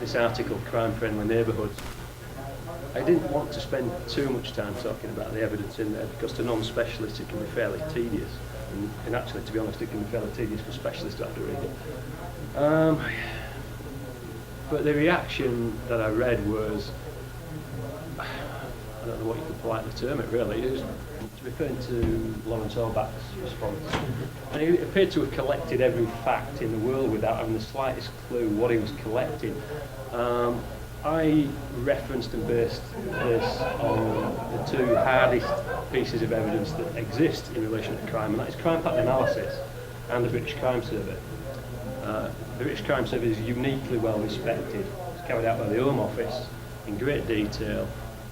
this article, Crime-Friendly Neighbourhoods, I didn't want to spend too much time talking about the evidence in there because to non-specialists it can be fairly tedious. And actually, to be honest, it can be fairly tedious for specialists to have to read it. But the reaction that I read was, I don't know what you could politely term it really, it was referring to Lawrence Orbach's response. And he appeared to have collected every fact in the world without having the slightest clue what he was collecting. I referenced and based this on the two hardest pieces of evidence that exist in relation to crime, and that is crime pattern analysis and the British Crime Survey. The British Crime Survey is uniquely well respected. It's carried out by the Home Office in great detail,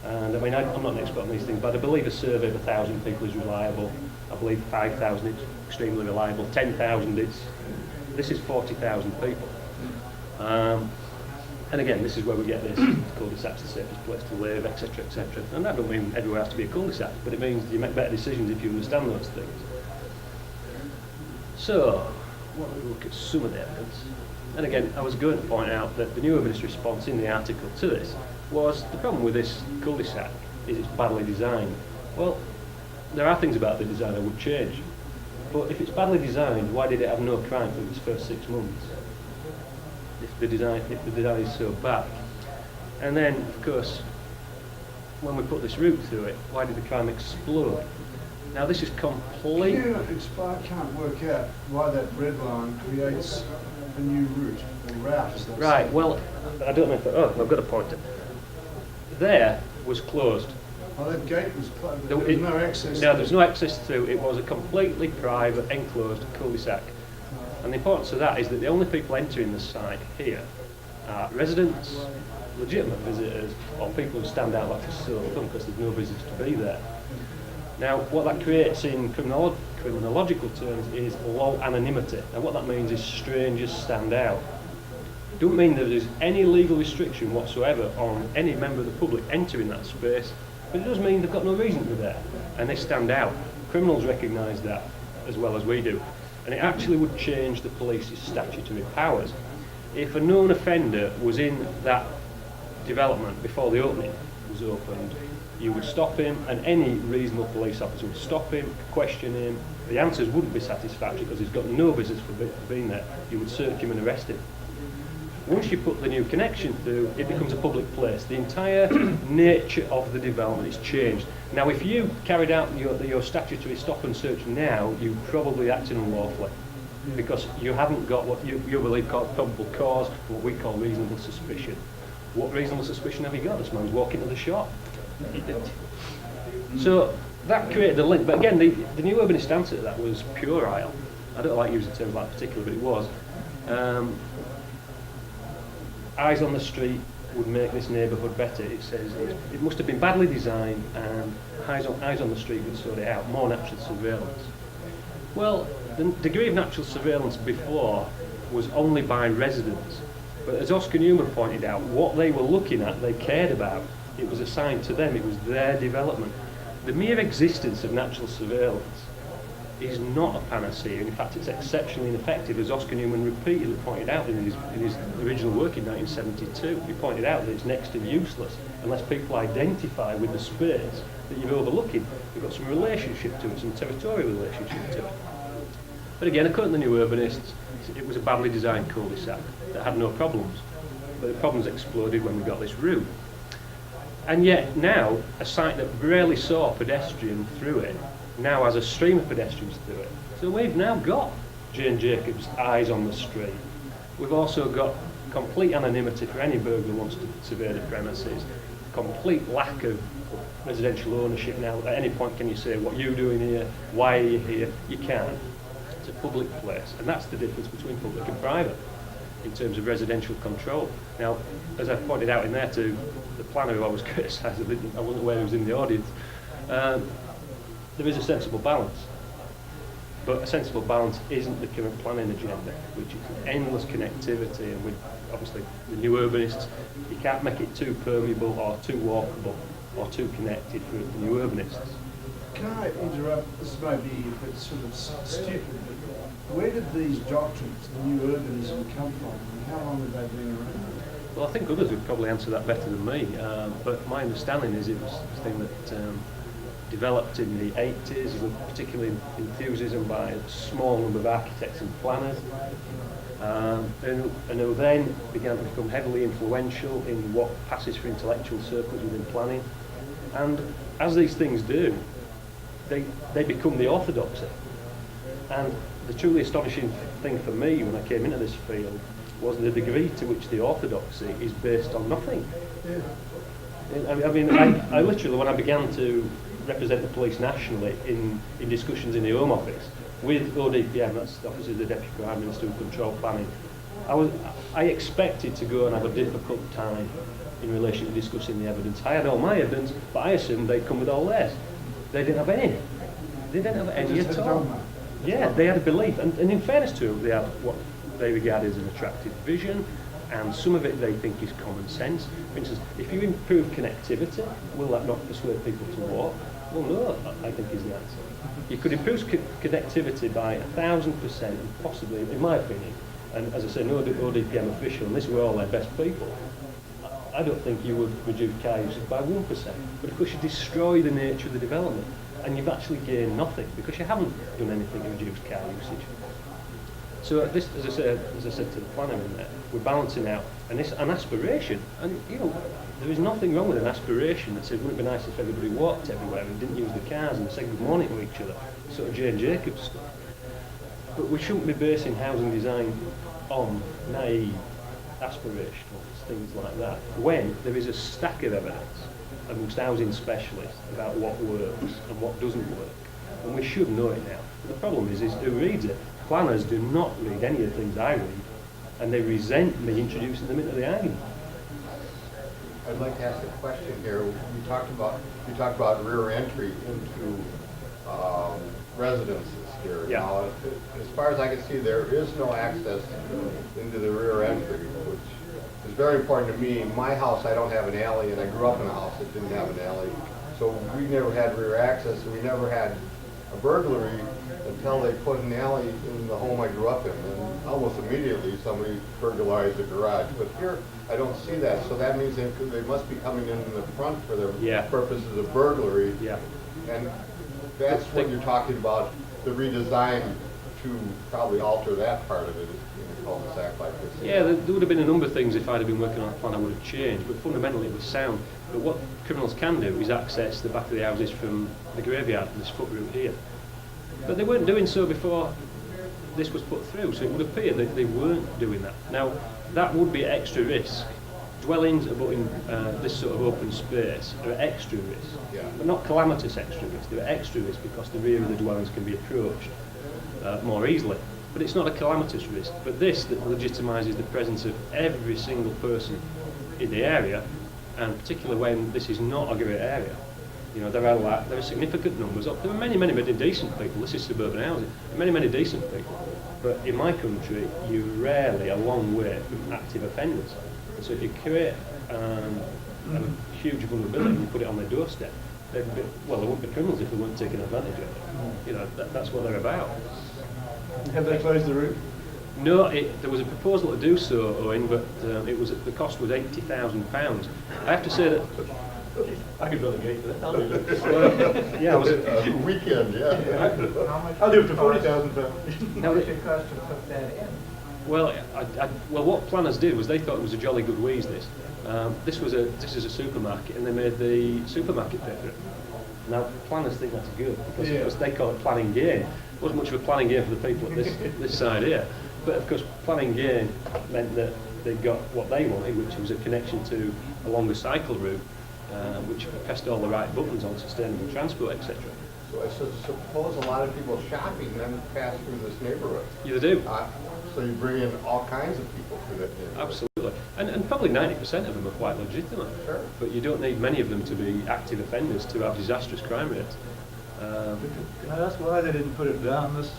and I mean, I'm not an expert on these things, but I believe a survey of 1,000 people is reliable. I believe 5,000 is extremely reliable. 10,000 this is 40,000 people. And again, this is where we get this cul-de-sac's the safest place to live, etc., etc. And that doesn't mean everywhere has to be a cul-de-sac, but it means you make better decisions if you understand those things. So, well, we'll look at some of the evidence. And again, I was going to point out that the New Evidence response in the article to this was the problem with this cul-de-sac is it's badly designed. Well, there are things about the design I would change. But if it's badly designed, why did it have no crime for its first 6 months? If the design is so bad. And then, of course, when we put this route through it, why did the crime explode? Now this is complete. I can't work out why that red line creates a new route or route. As they right. say. Well, I don't know if I've got a pointer. There was closed. Oh, that gate was closed. There was no access. No, there's no access through. It was a completely private, enclosed cul-de-sac. And the importance of that is that the only people entering the site here are residents, legitimate visitors, or people who stand out like a sore thumb because there's no visitors to be there. Now, what that creates in criminological terms is low anonymity. And what that means is strangers stand out. It doesn't mean that there's any legal restriction whatsoever on any member of the public entering that space, but it does mean they've got no reason to be there, and they stand out. Criminals recognise that as well as we do. And it actually would change the police's statutory powers. If a known offender was in that development before the opening was opened, you would stop him, and any reasonable police officer would stop him, question him. The answers wouldn't be satisfactory because he's got no business for being there. You would search him and arrest him. Once you put the new connection through, it becomes a public place. The entire nature of the development is changed. Now, if you carried out your statutory stop and search now, you probably acted unlawfully because you haven't got what you believe called probable cause, what we call reasonable suspicion. What reasonable suspicion have you got? This man's walking to the shop. So that created the link. But again, the new urbanist answer to that was puerile. I don't like using terms like particular, but it was. Eyes on the street would make this neighbourhood better. It says it must have been badly designed, and eyes on the street would sort it out. More natural surveillance. Well, the degree of natural surveillance before was only by residents. But as Oscar Newman pointed out, what they were looking at, they cared about. It was assigned to them. It was their development. The mere existence of natural surveillance is not a panacea. In fact, it's exceptionally ineffective, as Oscar Newman repeatedly pointed out in his original work in 1972. He pointed out that it's next to useless unless people identify with the space that you're overlooking. You've got some relationship to it, some territorial relationship to it. But again, according to the new urbanists, it was a badly designed cul-de-sac that had no problems. But the problems exploded when we got this route. And yet now, a site that rarely saw a pedestrian through it now has a stream of pedestrians through it. So we've now got Jane Jacobs' eyes on the street. We've also got complete anonymity for any burglar who wants to survey the premises, complete lack of residential ownership now. At any point can you say, what are you doing here? Why are you here? You can't. It's a public place, and that's the difference between public and private in terms of residential control. Now, as I pointed out in there to the planner who I was criticising, I wasn't aware he was in the audience, there is a sensible balance. But a sensible balance isn't the current planning agenda, which is endless connectivity, and with obviously the new urbanists, you can't make it too permeable or too walkable or too connected for the new urbanists. Can I interrupt? This may be a bit sort of stupid, but where did these doctrines, the new urbanism, come from, and how long have they been around? Well, I think others would probably answer that better than me, but my understanding is it was a thing that developed in the 80s with particular enthusiasm by a small number of architects and planners, and who then began to become heavily influential in what passes for intellectual circles within planning. And as these things do, they become the orthodoxy. And the truly astonishing thing for me when I came into this field was the degree to which the orthodoxy is based on nothing. Yeah. I mean, I literally, when I began to represent the police nationally in discussions in the Home Office with ODPM, that's the Office of the Deputy Prime Minister who control planning, I expected to go and have a difficult time in relation to discussing the evidence. I had all my evidence, but I assumed they'd come with all theirs. They didn't have any. They didn't have any at all. Yeah, they had a belief, and in fairness to them, they had what they regard as an attractive vision, and some of it they think is common sense. For instance, if you improve connectivity, will that not persuade people to walk? Well, no, I think is the answer. You could improve connectivity by 1,000%, and possibly, in my opinion, and as I say, no ODPM official, and this were all their best people, I don't think you would reduce car usage by 1%. But of course, you destroy the nature of the development, and you've actually gained nothing because you haven't done anything to reduce car usage. So this, as I said to the planner in there, we're balancing out an aspiration, and there is nothing wrong with an aspiration that says, wouldn't it be nice if everybody walked everywhere and didn't use the cars and said good morning to each other, sort of Jane Jacobs stuff. But we shouldn't be basing housing design on naive aspirational things like that, when there is a stack of evidence amongst housing specialists about what works and what doesn't work. And we should know it now. But the problem is who reads it? Planners do not read any of the things I read, and they resent me introducing them into the argument. I'd like to ask a question here. You talked about rear entry into residences here. Yeah. Now, as far as I can see, there is no access into the rear entry, which is very important to me. In my house, I don't have an alley, and I grew up in a house that didn't have an alley. So we never had rear access, and we never had a burglary until they put an alley in the home I grew up in. And almost immediately, somebody burglarized the garage. But here, I don't see that. So that means they must be coming in the front for their purposes of burglary. Yeah. And that's what you're talking about, the redesign to probably alter that part of it in a cul-de-sac like this. Yeah, there would have been a number of things if I'd have been working on a plan I would have changed, but fundamentally it was sound. But what criminals can do is access the back of the houses from the graveyard, this foot route here. But they weren't doing so before this was put through, so it would appear that they weren't doing that. Now, that would be extra risk. Dwellings abutting this sort of open space are extra risk, but not calamitous extra risk. They're extra risk because the rear of the dwellings can be approached more easily. But it's not a calamitous risk. But this that legitimises the presence of every single person in the area, and particularly when this is not a great area. There are significant numbers. There are many, many, many decent people. This is suburban housing. Many, many decent people. But in my country, you're rarely a long way from active offenders. And so if you create a huge vulnerability and you put it on their doorstep, they wouldn't be criminals if they weren't taking advantage of it. That's what they're about. Have they closed the route? No, there was a proposal to do so, Owen, but the cost was £80,000. I have to say that I could relegate that. Yeah, it was a weekend. Yeah. I'll do it for £40,000. How much it cost to put that in? Well, what planners did was they thought it was a jolly good wheeze. This is a supermarket, and they made the supermarket pay for it. Now planners think that's good because they call it planning gain. It wasn't much of a planning gain for the people at this side here, but of course planning gain meant that they got what they wanted, which was a connection to a longer cycle route, which pressed all the right buttons on sustainable transport, etc. So I suppose a lot of people shopping then pass through this neighborhood. Yeah, they do. So you bring in all kinds of people through that neighborhood. Absolutely. And probably 90% of them are quite legitimate. Sure. But you don't need many of them to be active offenders to have disastrous crime rates. Can I ask why they didn't put it down this?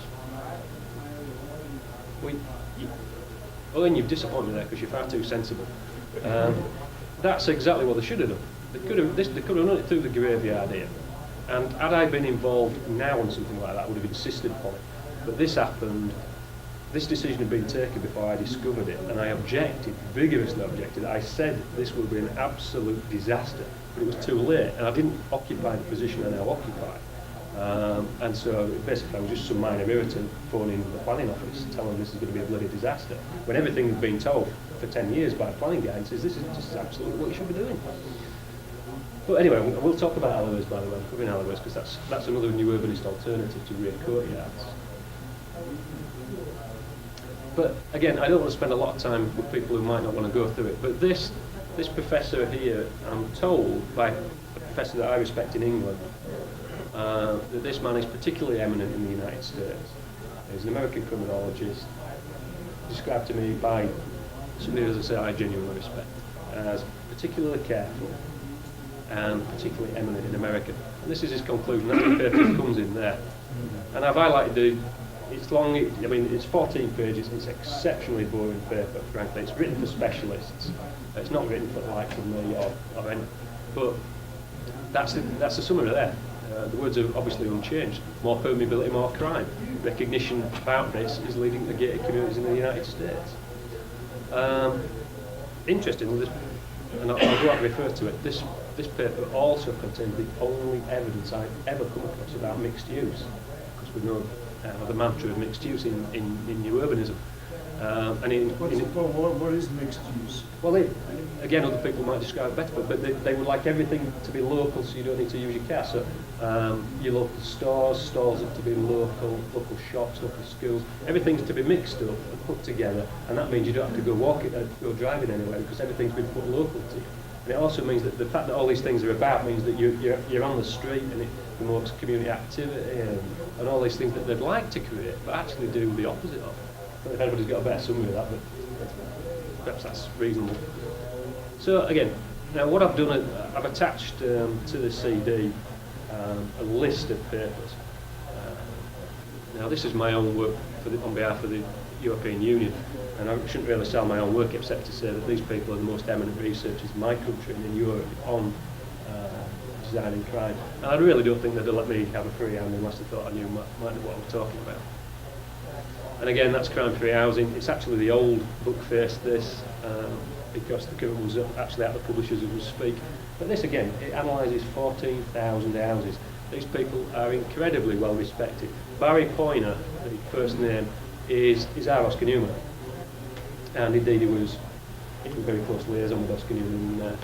Owen, you've disappointed me there because you're far too sensible. That's exactly what they should have done. They could have run it through the graveyard here. And had I been involved now on something like that, I would have insisted upon it. But this happened this decision had been taken before I discovered it, and I objected, vigorously objected. I said this would be an absolute disaster, but it was too late, and I didn't occupy the position I now occupy. And so basically I was just some minor irritant phoning the planning office, telling them this is going to be a bloody disaster, when everything had been told for 10 years by planning guidance is this is absolutely what you should be doing. But anyway, we'll talk about alleyways, by the way. I'm covering alleyways because that's another new urbanist alternative to rear courtyards. But again, I don't want to spend a lot of time with people who might not want to go through it. But this professor here, I'm told by a professor that I respect in England, that this man is particularly eminent in the United States. He's an American criminologist, described to me by somebody, as I say, I genuinely respect, as particularly careful and particularly eminent in America. And this is his conclusion. That's the paper that comes in there. And I've highlighted it's long, I mean, it's 14 pages, it's exceptionally boring paper, frankly. It's written for specialists. It's not written for the likes of me or any. But that's the summary there. The words are obviously unchanged. More permeability, more crime. Recognition about this is leading to gated communities in the United States. Interestingly, and I'll go out and refer to it, this paper also contains the only evidence I've ever come across about mixed use, because we know the mantra of mixed use in new urbanism. What is mixed use? Well, again, other people might describe it better, but they would like everything to be local, so you don't need to use your car. So your local stores are to be local shops, local schools, everything's to be mixed up and put together, and that means you don't have to go driving anywhere because everything's been put local to you. And it also means that the fact that all these things are about means that you're on the street, and it promotes community activity and all these things that they'd like to create, but actually do the opposite of. I don't know if anybody's got a better summary of that, but perhaps that's reasonable. So again, now what I've done, I've attached to the CD a list of papers. Now this is my own work on behalf of the European Union, and I shouldn't really sell my own work except to say that these people are the most eminent researchers in my country and in Europe on design and crime. And I really don't think they'd let me have a free hand unless they thought I might know what I was talking about. And again, that's crime-free housing. It's actually the old book face, this, because the current one's actually out of the publishers as we speak. But this again, it analyses 14,000 houses. These people are incredibly well respected. Barry Poyner, the first name, is our Oscar Newman. And indeed he was very close liaison with Oscar Newman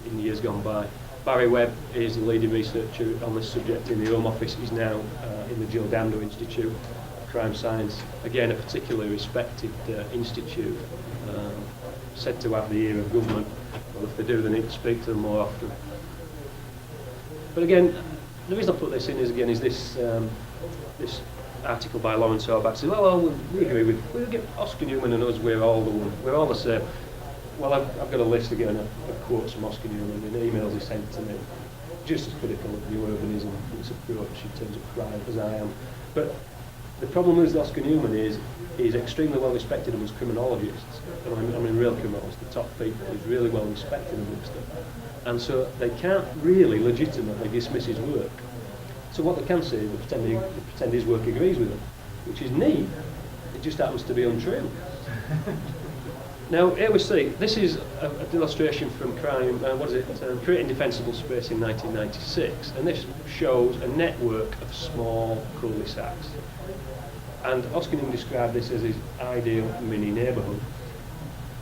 in years gone by. Barry Webb is the leading researcher on this subject in the Home Office. He's now in the Jill Dando Institute of Crime Science. Again, a particularly respected institute, said to have the ear of government. Well, if they do, they need to speak to them more often. But again, the reason I put this in is this article by Lawrence Orbach says, well, we agree with, we'll get Oscar Newman and us, we're all the same. Well, I've got a list again of quotes from Oscar Newman and emails he sent to me, just as critical of new urbanism and its approach in terms of crime as I am. But the problem with Oscar Newman is he's extremely well respected amongst criminologists. And I mean real criminologists, the top people. He's really well respected amongst them. And so they can't really legitimately dismiss his work. So what they can say is they pretend his work agrees with them, which is neat. It just happens to be untrue. Now, here we see, this is an illustration from Crime, Creating Defensible Space in 1996, and this shows a network of small cul-de-sacs. And Oscar Newman described this as his ideal mini neighbourhood.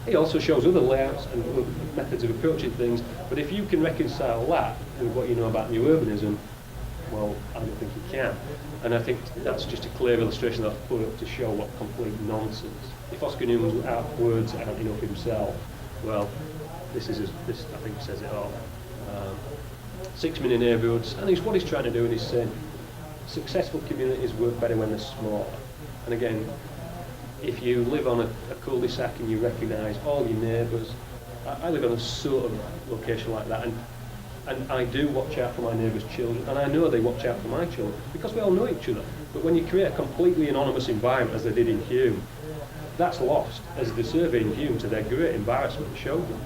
He also shows other layouts and other methods of approaching things, but if you can reconcile that with what you know about new urbanism, well, I don't think you can. And I think that's just a clear illustration that I've put up to show what complete nonsense. If Oscar Newman's words aren't enough himself, well, this I think says it all. 6 mini neighbourhoods, and what he's trying to do, and he's saying successful communities work better when they're smaller. And again, if you live on a cul-de-sac and you recognise all your neighbours, I live on a sort of location like that, and I do watch out for my neighbours' children, and I know they watch out for my children, because we all know each other. But when you create a completely anonymous environment, as they did in Hume, that's lost, as the survey in Hume, to their great embarrassment, showed them.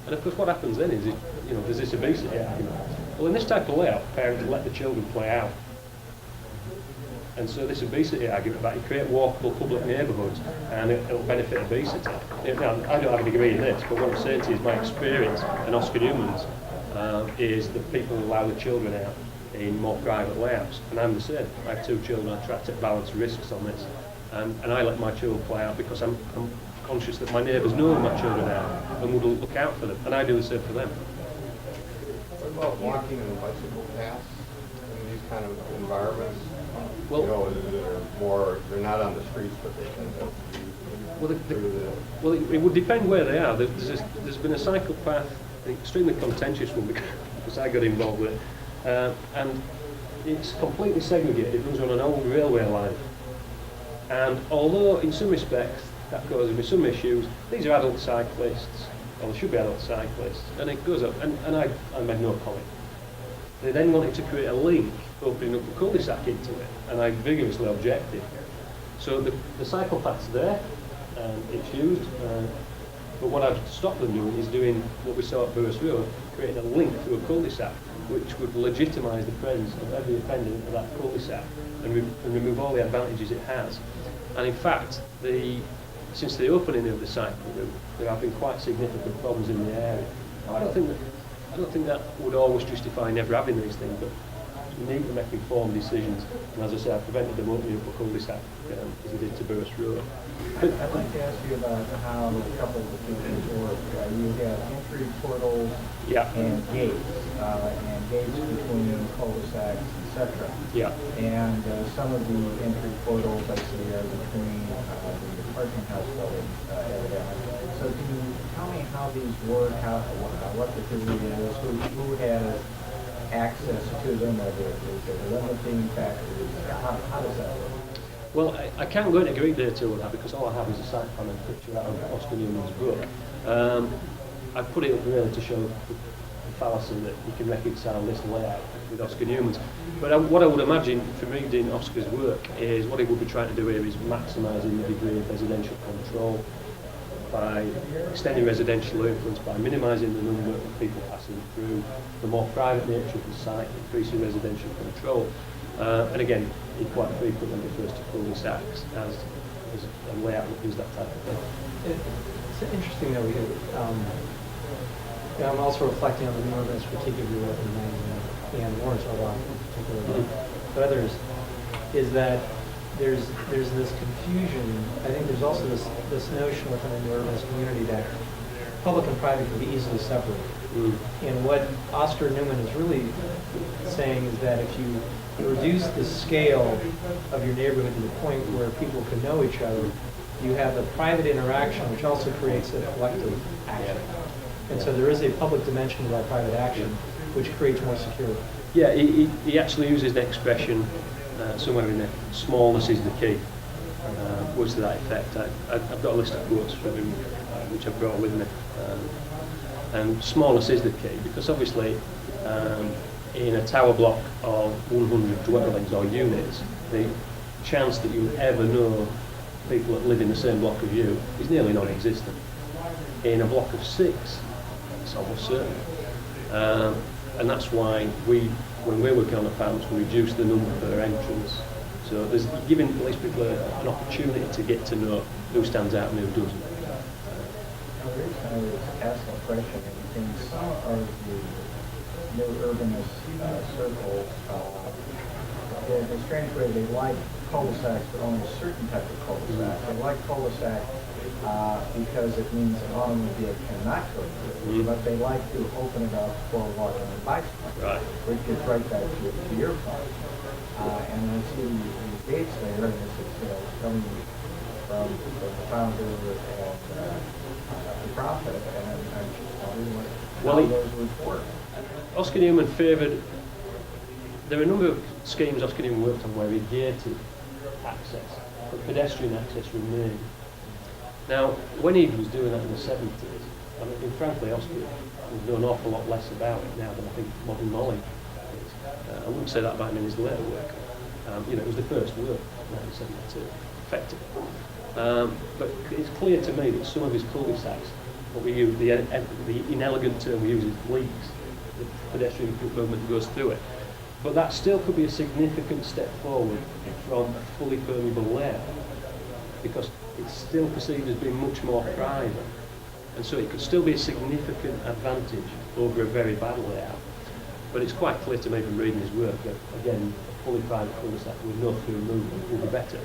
And of course what happens then is, there's this obesity argument. Well, in this type of layout, parents let the children play out. And so this obesity argument about you create walkable public neighbourhoods and it'll benefit obesity. Now, I don't have a degree in this, but what I'm saying to you is my experience, and Oscar Newman's, is that people allow the children out in more private layouts. And I'm the same. I have 2 children, I try to balance risks on this. And I let my children play out because I'm conscious that my neighbours know my children are and would look out for them. And I do the same for them. What about walking and bicycle paths in these kind of environments? Well, you know, they're not on the streets, but they tend to be through the... Well, it would depend where they are. There's been a cycle path, an extremely contentious one because I got involved with it. And it's completely segregated. It runs on an old railway line. And although in some respects that causes me some issues, these are adult cyclists, or they should be adult cyclists, and it goes up, and I made no comment. They then wanted to create a link, opening up the cul-de-sac into it, and I vigorously objected. So the cycle path's there, and it's used, but what I've stopped them doing is doing what we saw at Burris Road, creating a link through a cul-de-sac, which would legitimise the presence of every offendant of that cul-de-sac and remove all the advantages it has. And in fact, since the opening of the cycle route, there have been quite significant problems in the area. Now, I don't think that would always justify never having these things, but you need to make informed decisions. And as I say, I prevented them opening up a cul-de-sac as they did to Burris Road. I'd like to ask you about how a couple of the features work. You have entry portals and gates between cul-de-sacs, etc. Yeah. And some of the entry portals I see are between the parking house buildings, evidently. So can you tell me how these work, what the theory is, who has access to them, are there limiting factors? How does that work? Well, I can't go into great detail with that because all I have is a site plan and picture out of Oscar Newman's book. I've put it up really to show the fallacy that you can reconcile this layout with Oscar Newman's. But what I would imagine from reading Oscar's work is what he would be trying to do here is maximising the degree of residential control by extending residential influence, by minimising the number of people passing through, the more private nature of the site, increasing residential control. And again, he quite frequently refers to cul-de-sacs as a layout that does that type of thing. It's interesting that I'm also reflecting on the New Urbanist critique of your work and Lawrence Orloff in particular, but others, is that there's this confusion. I think there's also this notion within the New Urbanist community that public and private can be easily separated. And what Oscar Newman is really saying is that if you reduce the scale of your neighborhood to the point where people can know each other, you have the private interaction, which also creates a collective action. And so there is a public dimension to that private action, which creates more security. Yeah, he actually uses the expression somewhere in there, smallness is the key, words to that effect. I've got a list of quotes from him, which I've brought with me. And smallness is the key, because obviously in a tower block of 100 dwellings or units, the chance that you would ever know people that live in the same block of you is nearly non-existent. In a block of 6, it's almost certain. And that's why when we're working on apartments, we reduce the number per entrance. So there's giving at least people an opportunity to get to know who stands out and who doesn't. The reason I was asking a question is in some of the new urbanist circles, there's a strange way they like cul-de-sacs, but only a certain type of cul-de-sac. They like cul-de-sac because it means an automobile cannot go through, but they like to open it up for walking and bicycling, which gets right back to your point. And I see the gates there, and it's coming from the founder and the prophet, and I'm just wondering how those would work. Oscar Newman favoured, there are a number of schemes Oscar Newman worked on where he gated access, but pedestrian access remained. Now, when he was doing that in the 70s, I mean, frankly, Oscar would know an awful lot less about it now than I think modern knowledge is. I wouldn't say that about him in his later work. It was the first work, 1972, effectively. But it's clear to me that some of his cul-de-sacs, what we use, the inelegant term we use is leaks, the pedestrian movement that goes through it. But that still could be a significant step forward from a fully permeable layout, because it's still perceived as being much more private. And so it could still be a significant advantage over a very bad layout. But it's quite clear to me from reading his work that, again, a fully private cul-de-sac with no through movement will be better.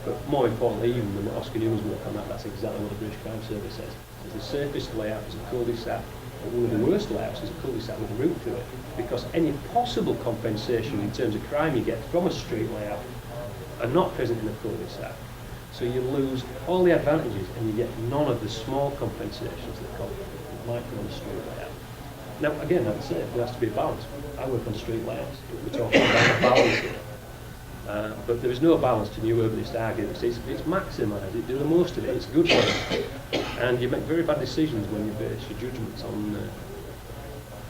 But more importantly, even than Oscar Newman's work on that, that's exactly what the British Crime Service says. The safest layout is a cul-de-sac, but one of the worst layouts is a cul-de-sac with a route through it, because any possible compensation in terms of crime you get from a street layout are not present in a cul-de-sac. So you lose all the advantages and you get none of the small compensations that might come on a street layout. Now, again, I'd say there has to be a balance. I work on street layouts, but we're talking about a balance here. But there is no balance to new urbanist arguments. It's maximise it, do the most of it, it's good for it. And you make very bad decisions when you base your judgments on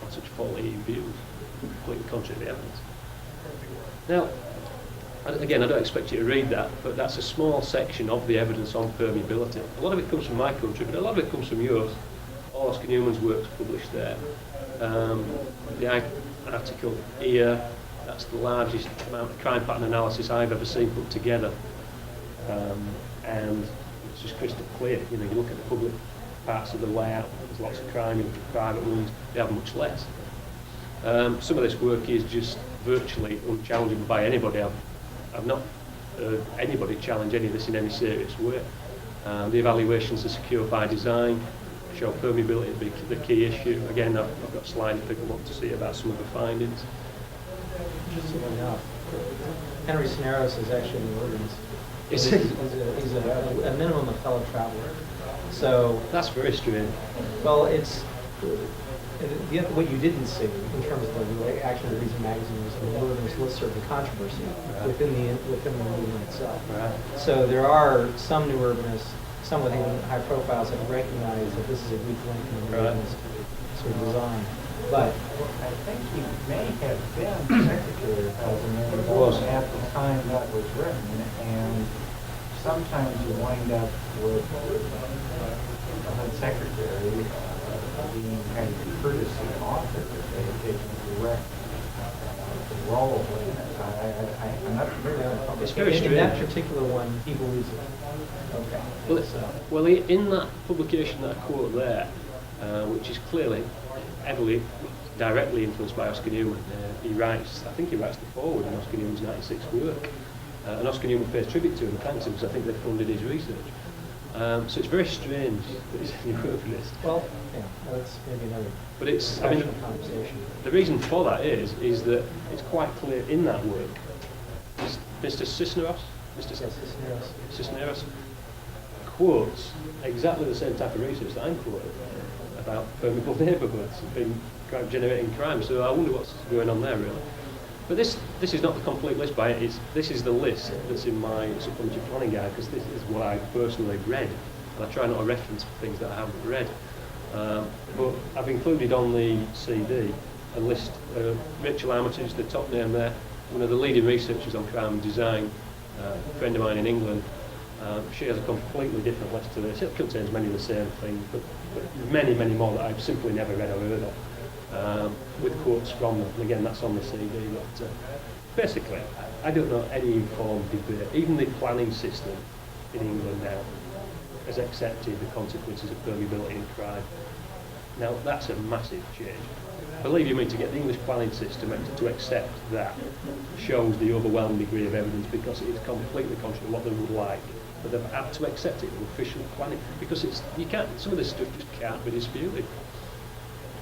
such faulty views, completely contrary to the evidence. Now, again, I don't expect you to read that, but that's a small section of the evidence on permeability. A lot of it comes from my country, but a lot of it comes from yours. All Oscar Newman's work's published there. The article here, that's the largest amount of crime pattern analysis I've ever seen put together. And it's just crystal clear. You know, you look at the public parts of the layout, there's lots of crime in private ones, they have much less. Some of this work is just virtually unchallengeable by anybody. I've not heard anybody challenge any of this in any serious way. The evaluations are secure by design, show permeability to be the key issue. Again, I've got a slide if people want to see about some of the findings. Interestingly enough, Henry Cisneros is actually an organist. He's a minimum a fellow traveler. So that's very strange. well, it's what you didn't see in terms of the reason magazine was the urbanist listserv, the controversy within the movement itself. Right. So there are some new urbanists, some within high profiles that recognize that this is a weak link in the urbanist sort of design. But I think he may have been secretary of health and human at the time that was written, and sometimes you wind up with the head secretary being kind of a courtesy author if they had taken a direct role in it. I'm not familiar. It's very strange. In that particular one, he believes it. Okay. Well, in that publication, that quote there, which is clearly heavily, directly influenced by Oscar Newman, he writes the foreword in Oscar Newman's '96 work. And Oscar Newman pays tribute to him and thanks him because I think they funded his research. So it's very strange that he's a new urbanist. Well, yeah, that's maybe another conversation. The reason for that is that it's quite clear in that work, Mr. Cisneros quotes exactly the same type of research that I'm quoting about permeable neighbourhoods and generating crime. So I wonder what's going on there really. But this is not the complete list by it. This is the list that's in my supplementary planning guide because this is what I personally read. And I try not to reference things that I haven't read. But I've included on the CD a list of Rachel Armitage, the top name there, one of the leading researchers on crime and design, a friend of mine in England. She has a completely different list to this. It contains many of the same things, but many, many more that I've simply never read or heard of, with quotes from them. And again, that's on the CD. But basically, I don't know any informed debate. Even the planning system in England now has accepted the consequences of permeability and crime. Now, that's a massive change. Believe you me, to get the English planning system to accept that shows the overwhelming degree of evidence because it is completely contrary to what they would like. But they've had to accept it with official planning because you can't. Some of this stuff just can't be disputed.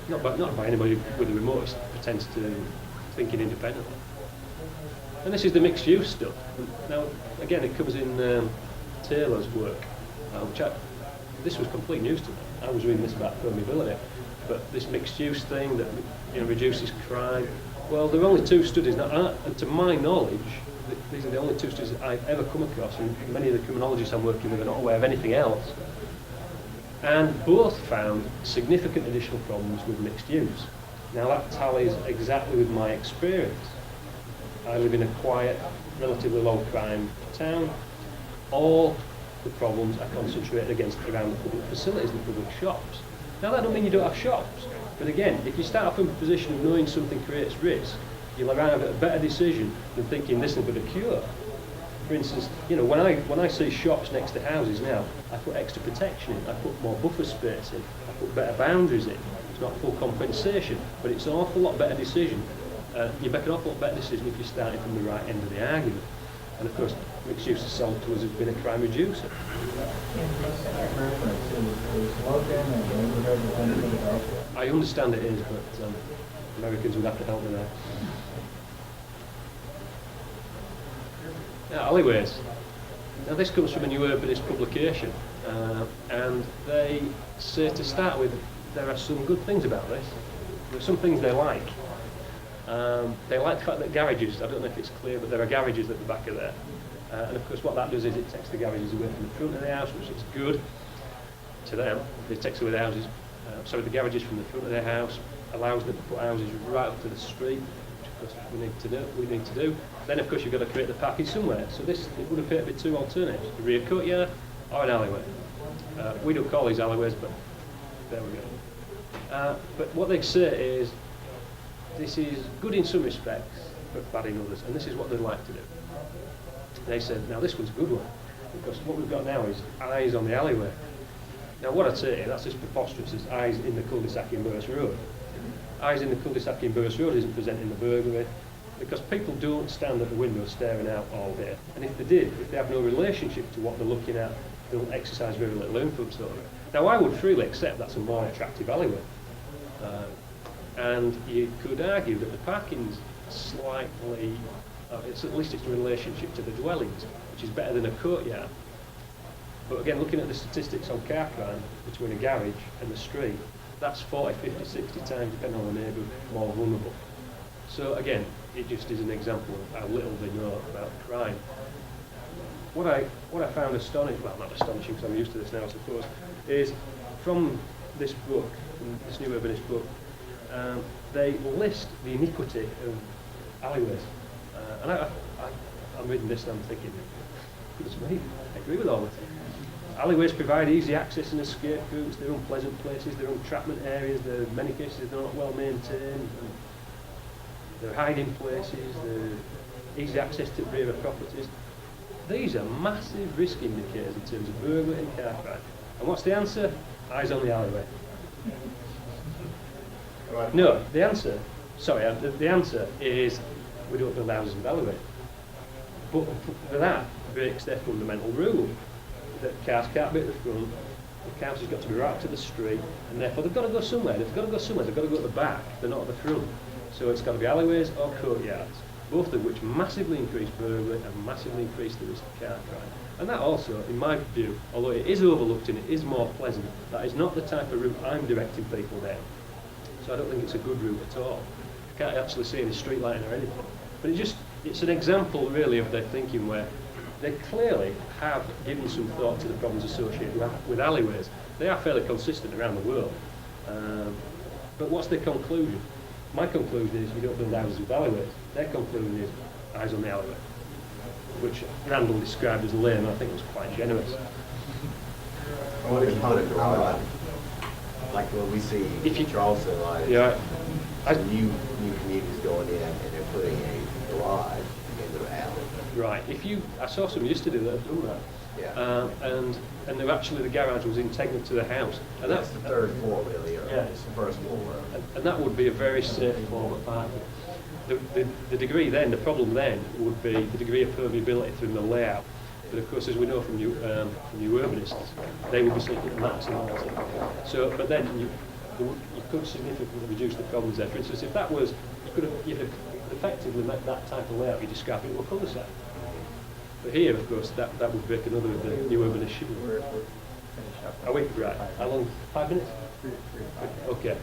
Not by anybody with the remotest pretense to thinking independently. And this is the mixed use stuff. Now, again, it comes in Taylor's work, this was complete news to me. I was reading this about permeability, but this mixed use thing that reduces crime. Well, there are only two studies now, and to my knowledge, these are the only two studies that I've ever come across, and many of the criminologists I'm working with are not aware of anything else. And both found significant additional problems with mixed use. Now that tallies exactly with my experience. I live in a quiet, relatively low crime town. All the problems are concentrated around the public facilities and the public shops. Now that don't mean you don't have shops, but again, if you start from a position of knowing something creates risk, you'll arrive at a better decision than thinking this will be the cure. For instance, you know, when I see shops next to houses now, I put extra protection in, I put more buffer space in, I put better boundaries in. It's not full compensation, but it's an awful lot better decision. You make an awful lot better decision if you're starting from the right end of the argument. And of course, mixed use has sold to us as being a crime reducer. I understand it is, but Americans would have to help me there. Now, alleyways. Now this comes from a New Urbanist publication, and they say to start with, there are some good things about this. There are some things they like. They like the fact that garages, I don't know if it's clear, but there are garages at the back of there. And of course what that does is it takes the garages away from the front of the house, which is good to them. It takes away the houses, the garages from the front of their house, allows them to put houses right up to the street, which of course we need to do. Then of course you've got to create the parking somewhere. So it would appear to be two alternatives, a rear courtyard or an alleyway. We don't call these alleyways, but there we go. But what they say is, this is good in some respects, but bad in others, and this is what they'd like to do. They said, now this one's a good one, because what we've got now is eyes on the alleyway. Now what I'd say, that's as preposterous as eyes in the cul-de-sac in Burris Road. Eyes in the cul-de-sac in Burris Road isn't presenting the burglary, because people don't stand at the window staring out all day. And if they did, if they have no relationship to what they're looking at, they'll exercise very little influence over it. Now I would freely accept that's a more attractive alleyway. And you could argue that the parking's slightly, at least it's in relationship to the dwellings, which is better than a courtyard. But again, looking at the statistics on car crime between a garage and the street, that's 40, 50, 60 times, depending on the neighbourhood, more vulnerable. So again, it just is an example of how little they know about crime. What I found astonishing, well not astonishing because I'm used to this now I suppose, is from this book, from this New Urbanist book, they list the iniquity of alleyways. And I'm reading this and I'm thinking, goodness me, I agree with all this. Alleyways provide easy access and escape routes, they're unpleasant places, they're entrapment areas, they're in many cases they're not well maintained, they're hiding places, they're easy access to rear of properties. These are massive risk indicators in terms of burglary and car crime. And what's the answer? Eyes on the alleyway. No, the answer is we don't build houses with alleyways. But for that breaks their fundamental rule that cars can't be at the front, the house has got to be right up to the street, and therefore they've got to go somewhere. They've got to go somewhere. They've got to go at the back. They're not at the front. So it's got to be alleyways or courtyards, both of which massively increase burglary and massively increase the risk of car crime. And that also, in my view, although it is overlooked and it is more pleasant, that is not the type of route I'm directing people down. So I don't think it's a good route at all. I can't actually see any street lighting or anything. But it's an example really of their thinking where they clearly have given some thought to the problems associated with alleyways. They are fairly consistent around the world. But what's their conclusion? My conclusion is you don't build houses with alleyways. Their conclusion is eyes on the alleyway, which Randall described as lame. I think was quite generous. What if you put a garage, like what we see in Charleston, like new communities going in and they're putting a garage into the alley. Right. I saw some yesterday that have done that. Yeah. And they're actually the garage was integral to the house. And that's the third floor really, or it's the first floor. And that would be a very safe form of parking. The degree then, the problem then would be the degree of permeability through the layout. But of course, as we know from new urbanists, they would be seeking to maximise it. So, but then you could significantly reduce the problems there. For instance, if that was, you could effectively make that type of layout you described it a cul-de-sac. But here, of course, that would break another of the new urbanist shield. Are we? Right. How long? 5 minutes? Okay.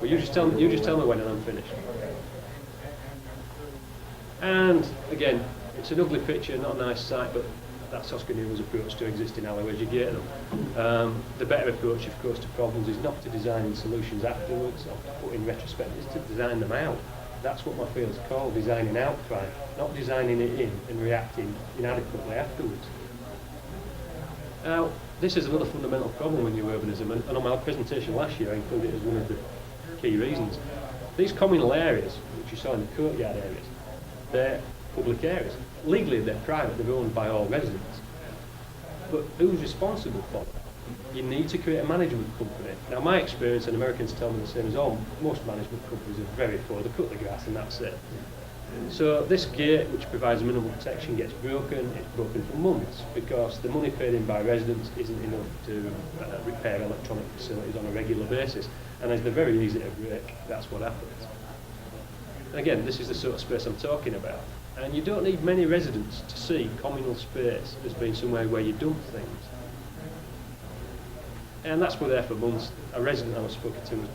Well, you just tell me when and I'm finished. And again, it's an ugly picture, not a nice sight, but that's Oscar Newell's approach to existing alleyways. You get them. The better approach, of course, to problems is not to design solutions afterwards or to put in retrospect, it's to design them out. That's what my field's called, designing out crime, not designing it in and reacting inadequately afterwards. Now, this is another fundamental problem with new urbanism, and on my presentation last year I included it as one of the key reasons. These communal areas, which you saw in the courtyard areas, they're public areas. Legally they're private, they're owned by all residents. But who's responsible for them? You need to create a management company. Now my experience, and Americans tell me the same as all, most management companies are very poor, they cut the grass and that's it. So this gate, which provides minimal protection, gets broken. It's broken for months because the money paid in by residents isn't enough to repair electronic facilities on a regular basis. And as they're very easy to break, that's what happens. And again, this is the sort of space I'm talking about. And you don't need many residents to see communal space as being somewhere where you dump things. And that's where there for months. A resident I was spoken to was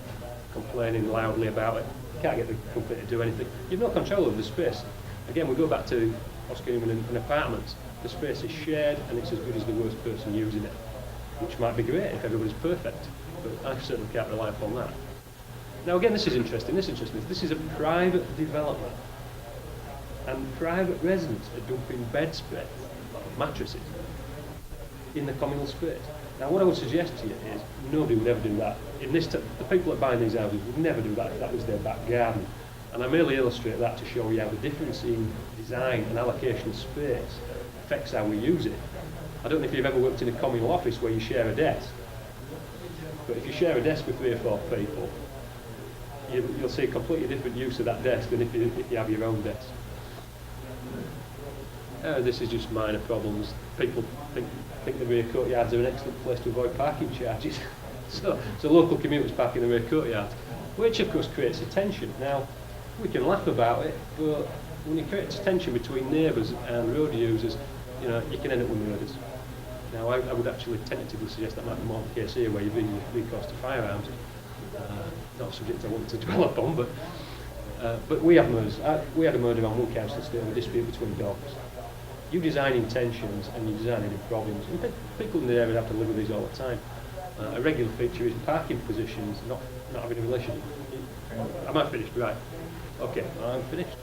complaining loudly about it. You can't get the company to do anything. You've no control over the space. Again, we go back to Oscar Newman and apartments. The space is shared and it's as good as the worst person using it, which might be great if everybody's perfect, but I certainly can't rely upon that. Now again, this is interesting. This is a private development, and private residents are dumping bed space, mattresses, in the communal space. Now what I would suggest to you is nobody would ever do that. The people that buy these houses would never do that if that was their back garden. And I merely illustrate that to show you how the difference in design and allocation of space affects how we use it. I don't know if you've ever worked in a communal office where you share a desk, but if you share a desk with 3 or 4 people, you'll see a completely different use of that desk than if you have your own desk. This is just minor problems. People think the rear courtyards are an excellent place to avoid parking charges. so local commuters park in the rear courtyards, which of course creates a tension. Now, we can laugh about it, but when it creates tension between neighbours and road users, you can end up with murders. Now, I would actually tentatively suggest that might be more the case here, where you've recourse to firearms. Not a subject I want to dwell upon, but we have murders. We had a murder on one council estate of a dispute between dogs. You design intentions and you design any problems. And people in the area have to live with these all the time. A regular feature is parking positions not having a relationship. Am I finished? Right. Okay, I'm finished.